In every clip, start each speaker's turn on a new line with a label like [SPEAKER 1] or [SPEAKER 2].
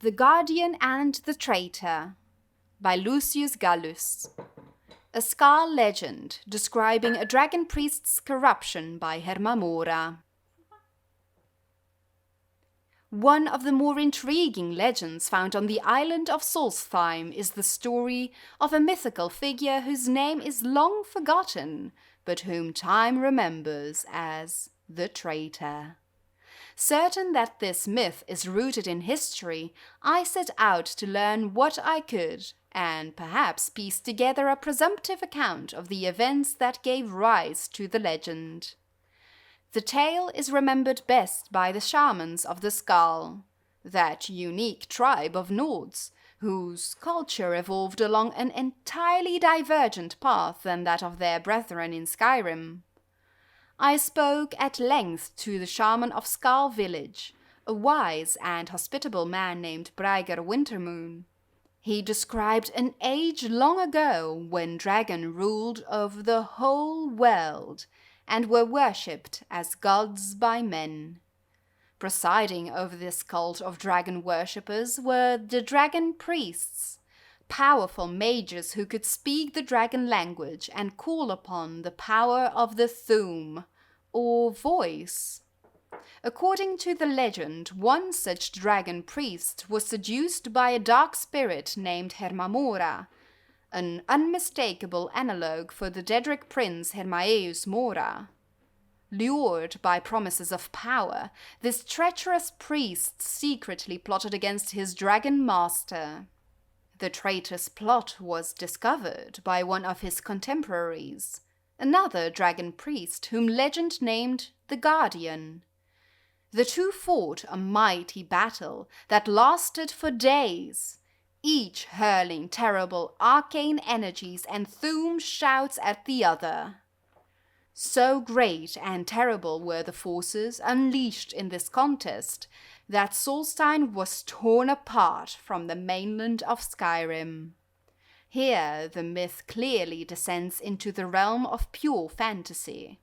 [SPEAKER 1] The Guardian and the Traitor by Lucius Gallus. A Skal legend describing a dragon priest's corruption by herma-mora. One of the more intriguing legends found on the island of Solstheim is the story of a mythical figure whose name is long forgotten, but whom time remembers as the Traitor. Certain that this myth is rooted in history, I set out to learn what I could, and perhaps piece together a presumptive account of the events that gave rise to the legend. The tale is remembered best by the shamans of the Skal, that unique tribe of Nords, whose culture evolved along an entirely divergent path than that of their brethren in Skyrim. I spoke at length to the shaman of Skal village, a wise and hospitable man named Breiger Wintermoon. He described an age long ago when dragons ruled over the whole world and were worshipped as gods by men. Presiding over this cult of dragon worshippers were the dragon priests, powerful mages who could speak the dragon language and call upon the power of the thu'um, or voice. According to the legend, one such dragon priest was seduced by a dark spirit named herma-mora, an unmistakable analogue for the Daedric prince herma-mora. Lured by promises of power, this treacherous priest secretly plotted against his dragon master. The traitor's plot was discovered by one of his contemporaries, another dragon priest whom legend named the Guardian. The two fought a mighty battle that lasted for days, each hurling terrible arcane energies and thu'um shouts at the other. So great and terrible were the forces unleashed in this contest that Solstheim was torn apart from the mainland of Skyrim. Here the myth clearly descends into the realm of pure fantasy.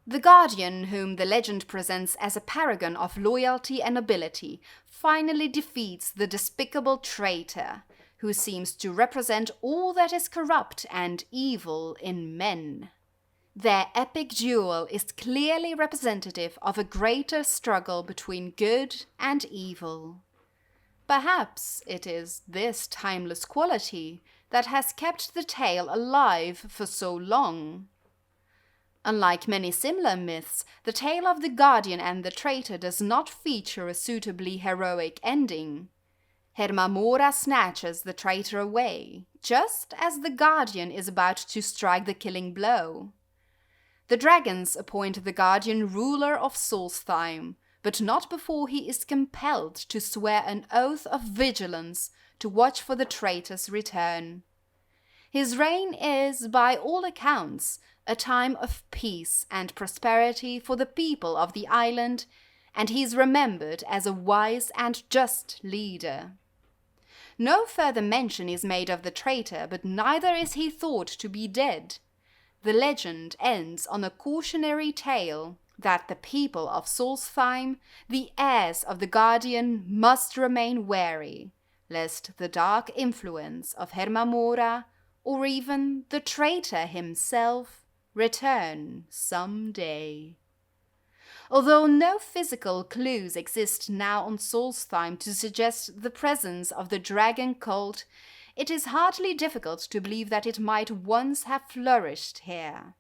[SPEAKER 1] The Guardian, whom the legend presents as a paragon of loyalty and nobility, finally defeats the despicable traitor, who seems to represent all that is corrupt and evil in men. Their epic duel is clearly representative of a greater struggle between good and evil. Perhaps it is this timeless quality that has kept the tale alive for so long. Unlike many similar myths, the tale of the Guardian and the Traitor does not feature a suitably heroic ending. Herma-mora snatches the traitor away, just as the Guardian is about to strike the killing blow. The dragons appoint the Guardian ruler of Solstheim, but not before he is compelled to swear an oath of vigilance to watch for the traitor's return. His reign is, by all accounts, a time of peace and prosperity for the people of the island, and he is remembered as a wise and just leader. No further mention is made of the traitor, but neither is he thought to be dead. The legend ends on a cautionary tale that the people of Solstheim, the heirs of the Guardian, must remain wary, lest the dark influence of herma-mora, or even the traitor himself, return some day. Although no physical clues exist now on Solstheim to suggest the presence of the dragon cult, it is hardly difficult to believe that it might once have flourished here.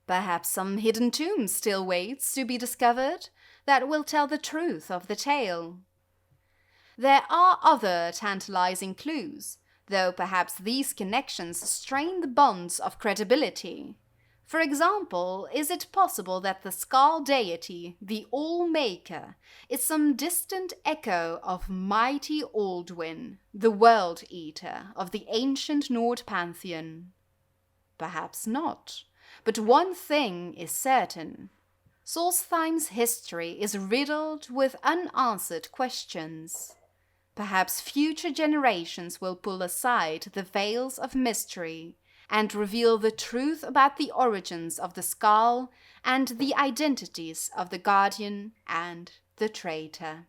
[SPEAKER 1] Perhaps some hidden tomb still waits to be discovered that will tell the truth of the tale. There are other tantalizing clues, though perhaps these connections strain the bonds of credibility. For example, is it possible that the Skal deity, the All-Maker, is some distant echo of mighty Aldwin, the World Eater of the ancient Nord pantheon? Perhaps not, but one thing is certain. Solstheim's history is riddled with unanswered questions. Perhaps future generations will pull aside the veils of mystery and reveal the truth about the origins of the Skal and the identities of the Guardian and the Traitor.